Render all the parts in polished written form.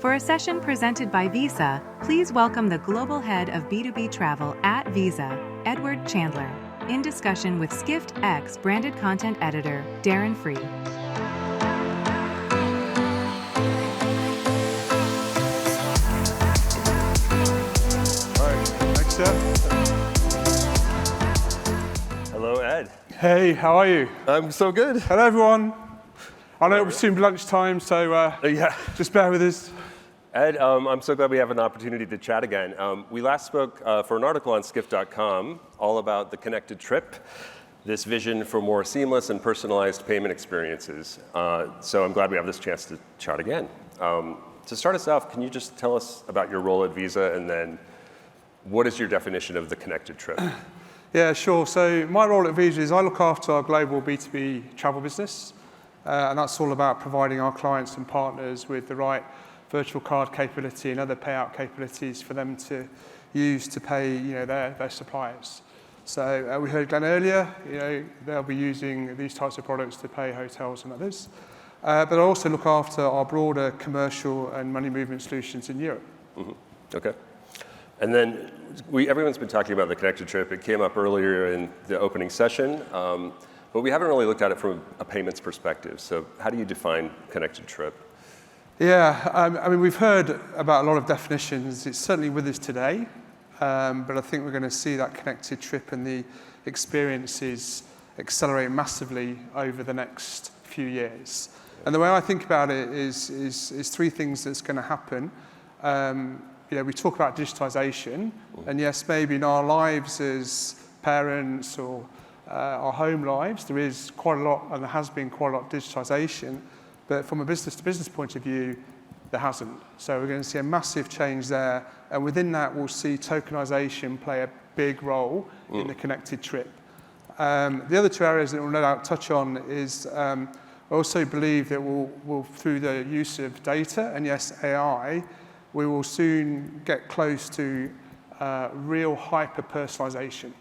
For a session presented by Visa, please welcome the Global Head of B2B Travel at Visa, Edward Chandler, in discussion with SkiftX branded content editor, Darren Frei. All right, thanks, Jeff. Hello, Ed. Hey, how are you? I'm so good. Hello, everyone. I know it will soon be lunchtime, so Yeah. just bear with us. Ed, I'm so glad we have an opportunity to chat again. We last spoke for an article on Skift.com all about the connected trip, this vision for more seamless and personalized payment experiences. So I'm glad we have this chance to chat again. To start us off, can you just tell us about your role at Visa, and then what is your definition of the connected trip? Yeah, sure. So my role at Visa is I look after our global B2B travel business, and that's all about providing our clients and partners with the right virtual card capability and other payout capabilities for them to use to pay, their suppliers. So we heard Glenn earlier, they'll be using these types of products to pay hotels and others. But I also look after our broader commercial and money movement solutions in Europe. Mm-hmm. Okay. And then everyone's been talking about the connected trip. It came up earlier in the opening session, but we haven't really looked at it from a payments perspective. So how do you define connected trip? Yeah, I mean, we've heard about a lot of definitions. It's certainly with us today, but I think we're going to see that connected trip and the experiences accelerate massively over the next few years. And the way I think about it is three things that's going to happen. We talk about digitization, and yes, maybe in our lives as parents or our home lives, there is quite a lot, and there has been quite a lot of digitization, but from a business-to-business point of view, there hasn't. So we're going to see a massive change there, and within that, we'll see tokenization play a big role in the connected trip. The other two areas that we'll no doubt touch on is I also believe that we'll through the use of data, and yes, AI, we will soon get close to real hyper-personalization.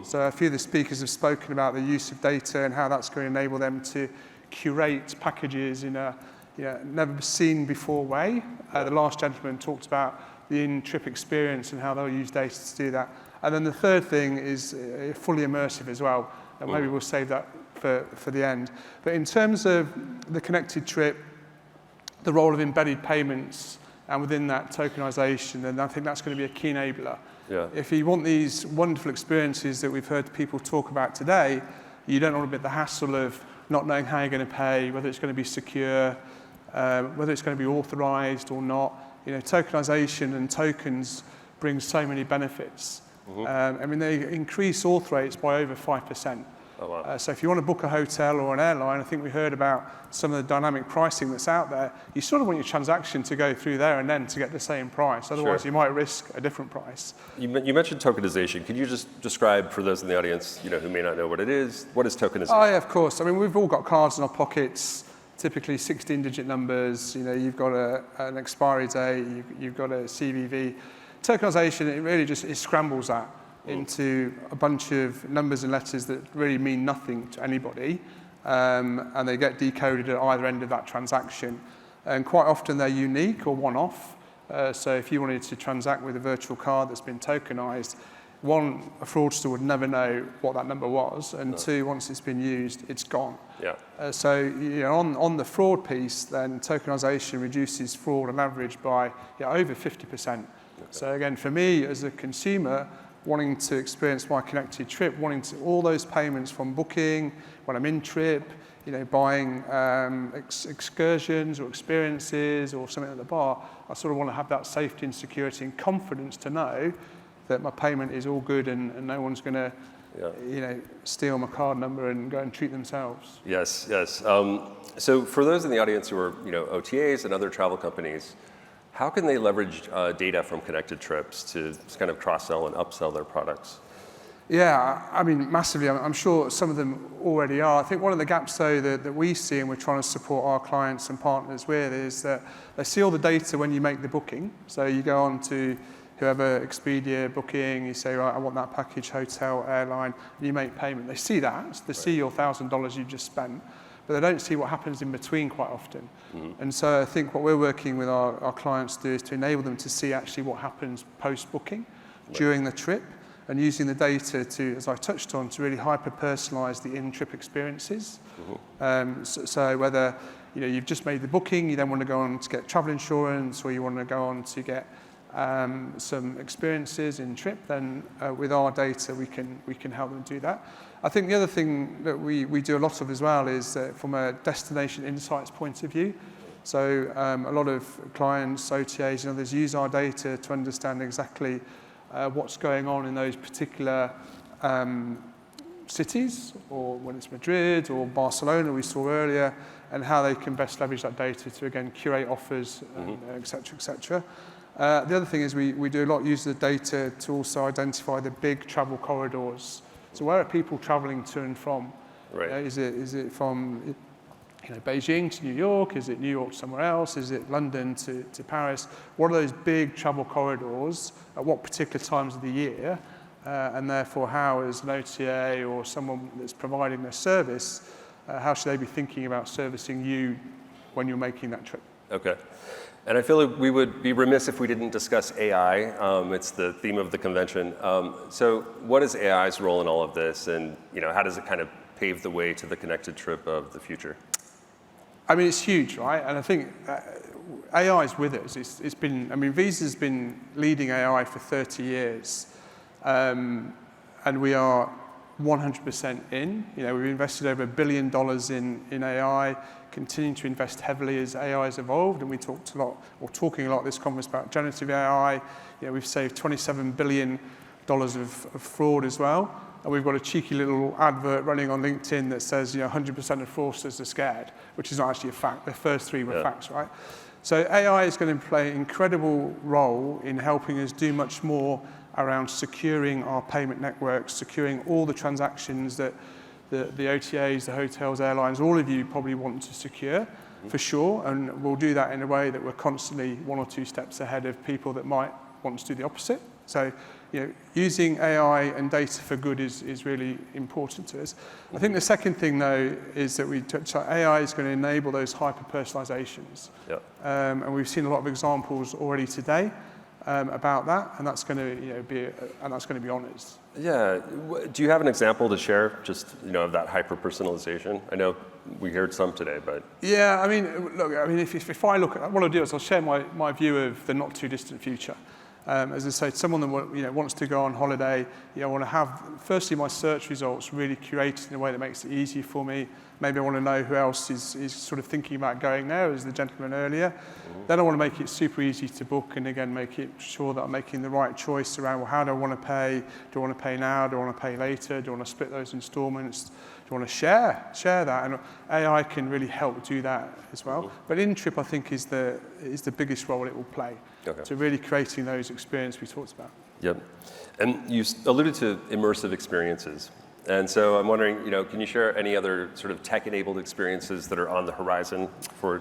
So a few of the speakers have spoken about the use of data and how that's going to enable them to curate packages in a never seen before way. The last gentleman talked about the in-trip experience and how they'll use data to do that. And then the third thing is fully immersive as well, and maybe we'll save that for the end. But in terms of the connected trip, the role of embedded payments, and within that tokenization, and I think that's going to be a key enabler. Yeah. If you want these wonderful experiences that we've heard people talk about today, you don't want to be the hassle of not knowing how you're going to pay, whether it's going to be secure, whether it's going to be authorized or not. Tokenization and tokens bring so many benefits. They increase auth rates by over 5%. Oh, wow. So if you want to book a hotel or an airline, I think we heard about some of the dynamic pricing that's out there. You sort of want your transaction to go through there and then to get the same price. Otherwise, you might risk a different price. You mentioned tokenization. Could you just describe for those in the audience, who may not know what it is? What is tokenization? Oh, yeah, of course. I mean, we've all got cards in our pockets, typically 16-digit numbers. You've got an expiry date, you've got a CVV. Tokenization, it really just scrambles that into a bunch of numbers and letters that really mean nothing to anybody, and they get decoded at either end of that transaction. And quite often they're unique or one-off. So if you wanted to transact with a virtual card that's been tokenized, one, a fraudster would never know what that number was, and two, once it's been used, it's gone. Yeah. So on the fraud piece, then tokenization reduces fraud on average by over 50%. Okay. So again, for me as a consumer, wanting to experience my connected trip, wanting to all those payments from booking, when I'm in trip, buying excursions or experiences or something at the bar, I sort of want to have that safety and security and confidence to know that my payment is all good and no one's going to steal my card number and go and treat themselves. Yes. So for those in the audience who are OTAs and other travel companies, how can they leverage data from connected trips to kind of cross-sell and upsell their products? Yeah, I mean, massively. I'm sure some of them already are. I think one of the gaps, though, that we see and we're trying to support our clients and partners with is that they see all the data when you make the booking. So you go on to whoever, Expedia, Booking, you say, right, I want that package, hotel, airline, and you make payment. They see that. They see your $1,000 you just spent. but they don't see what happens in between quite often. And so I think what we're working with our clients to do is to enable them to see actually what happens post-booking, during the trip, and using the data to, as I touched on, to really hyper-personalize the in-trip experiences. So whether you've just made the booking, you then want to go on to get travel insurance, or you want to go on to get some experiences in trip, then with our data we can help them do that. I think the other thing that we do a lot of as well is from a destination insights point of view. So a lot of clients, OTAs and others use our data to understand exactly what's going on in those particular cities, or when it's Madrid or Barcelona we saw earlier, and how they can best leverage that data to again curate offers, et cetera, et cetera. The other thing is we do a lot use the data to also identify the big travel corridors. So where are people traveling to and from? Right. Is it from Beijing to New York? Is it New York to somewhere else? Is it London to Paris? What are those big travel corridors at what particular times of the year? And therefore, how as an OTA or someone that's providing their service, how should they be thinking about servicing you when you're making that trip? Okay. And I feel like we would be remiss if we didn't discuss AI. It's the theme of the convention. So what is AI's role in all of this, and how does it kind of pave the way to the connected trip of the future? I mean, it's huge, right? And I think AI is with us. It's been, Visa's been leading AI for 30 years, and we are 100% in. We've invested over $1 billion in AI, continuing to invest heavily as AI has evolved, and we talked a lot, or talking a lot at this conference about generative AI. We've saved $27 billion of fraud as well, and we've got a cheeky little advert running on LinkedIn that says 100% of fraudsters are scared, which is not actually a fact. The first three were facts, right? So AI is going to play an incredible role in helping us do much more around securing our payment networks, securing all the transactions that the OTAs, the hotels, airlines, all of you probably want to secure, for sure, and we'll do that in a way that we're constantly 1 or 2 steps ahead of people that might want to do the opposite. So, using AI and data for good is really important to us. I think the second thing, though, is that AI is going to enable those hyper-personalizations. And we've seen a lot of examples already today about that, and that's going to be honest. Yeah. Do you have an example to share, just of that hyper-personalization? I know we heard some today, but yeah. If I look at what I'll do is I'll share my view of the not too distant future. As I say, someone that wants to go on holiday, I want to have firstly my search results really curated in a way that makes it easy for me. Maybe I want to know who else is sort of thinking about going there, as the gentleman earlier. Then I want to make it super easy to book, and again make it sure that I'm making the right choice around, well, how do I want to pay? Do I want to pay now? Do I want to pay later? Do I want to split those installments? Do I want to share that? And AI can really help do that as well. But in-trip, I think, is the biggest role it will play. To really creating those experiences we talked about. Yep. And you alluded to immersive experiences. And so I'm wondering, can you share any other sort of tech-enabled experiences that are on the horizon for?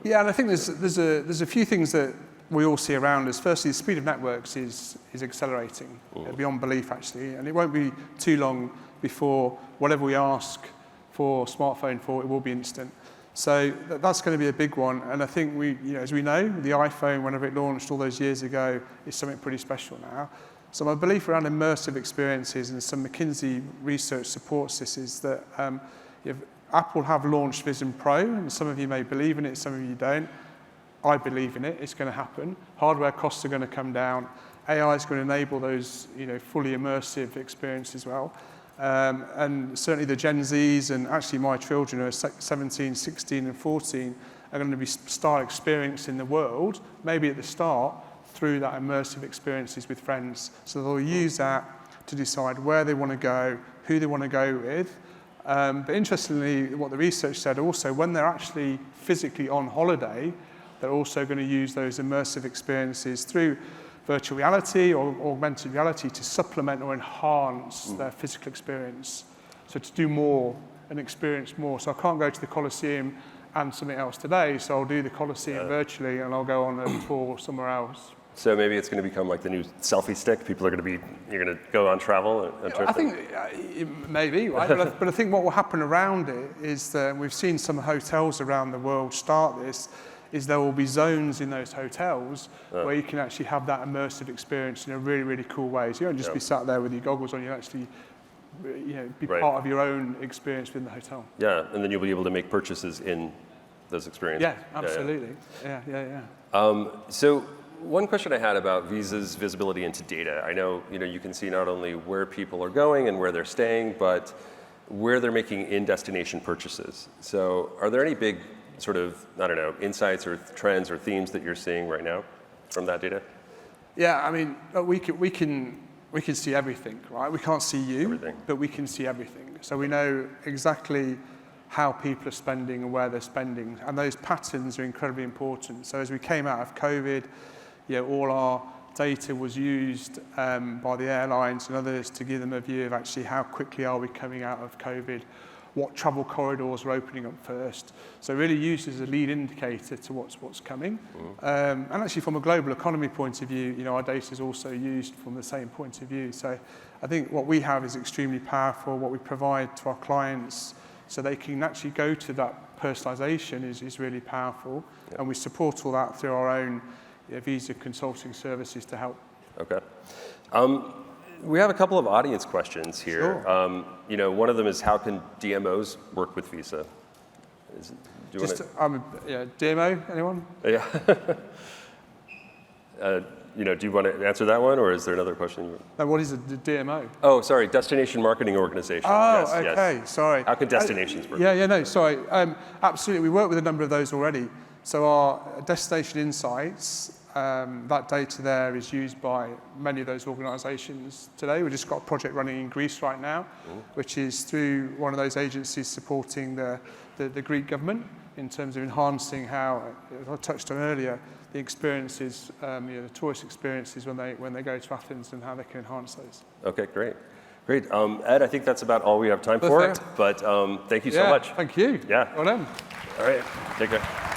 Yeah, and I think there's a few things that we all see around us. Firstly, the speed of networks is accelerating beyond belief, actually, and it won't be too long before whatever we ask for smartphone for, it will be instant. So that's going to be a big one, and I think as we know, the iPhone, whenever it launched all those years ago, is something pretty special now. So my belief around immersive experiences, and some McKinsey research supports this, is that Apple have launched Vision Pro, and some of you may believe in it, some of you don't. I believe in it. It's going to happen. Hardware costs are going to come down. AI is going to enable those fully immersive experiences as well. And certainly the Gen Zs, and actually my children who are 17, 16 and 14 are going to start experiencing the world, maybe at the start, through that immersive experiences with friends. So they'll use that to decide where they want to go, who they want to go with. But interestingly, what the research said also, when they're actually physically on holiday, they're also going to use those immersive experiences through virtual reality or augmented reality to supplement or enhance their physical experience. So to do more and experience more. So I can't go to the Colosseum and something else today, so I'll do the Colosseum virtually, and I'll go on a tour somewhere else. So maybe it's going to become like the new selfie stick. People are going to be, you're going to go on travel and I think maybe, right? but I think what will happen around it is that we've seen some hotels around the world start this, is there will be zones in those hotels where you can actually have that immersive experience in a really, really cool way. So you don't just be sat there with your goggles on, you actually be part of your own experience within the hotel. Yeah, and then you'll be able to make purchases in those experiences. Yeah, absolutely. Yeah. So one question I had about Visa's visibility into data. I know, you can see not only where people are going and where they're staying, but where they're making in-destination purchases. So are there any big sort of, I don't know, insights or trends or themes that you're seeing right now from that data? Yeah, I mean, we can see everything, right? We can't see you, but we can see everything. So we know exactly how people are spending and where they're spending, and those patterns are incredibly important. So as we came out of COVID, all our data was used by the airlines and others to give them a view of actually how quickly are we coming out of COVID, what travel corridors are opening up first. So really used as a lead indicator to what's coming. And actually from a global economy point of view, our data is also used from the same point of view. So I think what we have is extremely powerful. What we provide to our clients so they can actually go to that personalization is really powerful. And we support all that through our own Visa consulting services to help. Okay. We have a couple of audience questions here. Sure. One of them is, how can DMOs work with Visa? DMO, anyone? Yeah. Do you want to answer that one, or is there another question? No, what is a DMO? Oh, sorry, Destination Marketing Organization. Oh, yes, okay, yes. Sorry. How can destinations work? Sorry. Absolutely, we work with a number of those already. So our Destination Insights, that data there is used by many of those organisations today. We've just got a project running in Greece right now, which is through one of those agencies supporting the Greek government in terms of enhancing how, as I touched on earlier, the experiences, the tourist experiences when they go to Athens and how they can enhance those. Okay, great. Ed, I think that's about all we have time for, but thank you so much. Thank you. Yeah. Well done. All right, take care.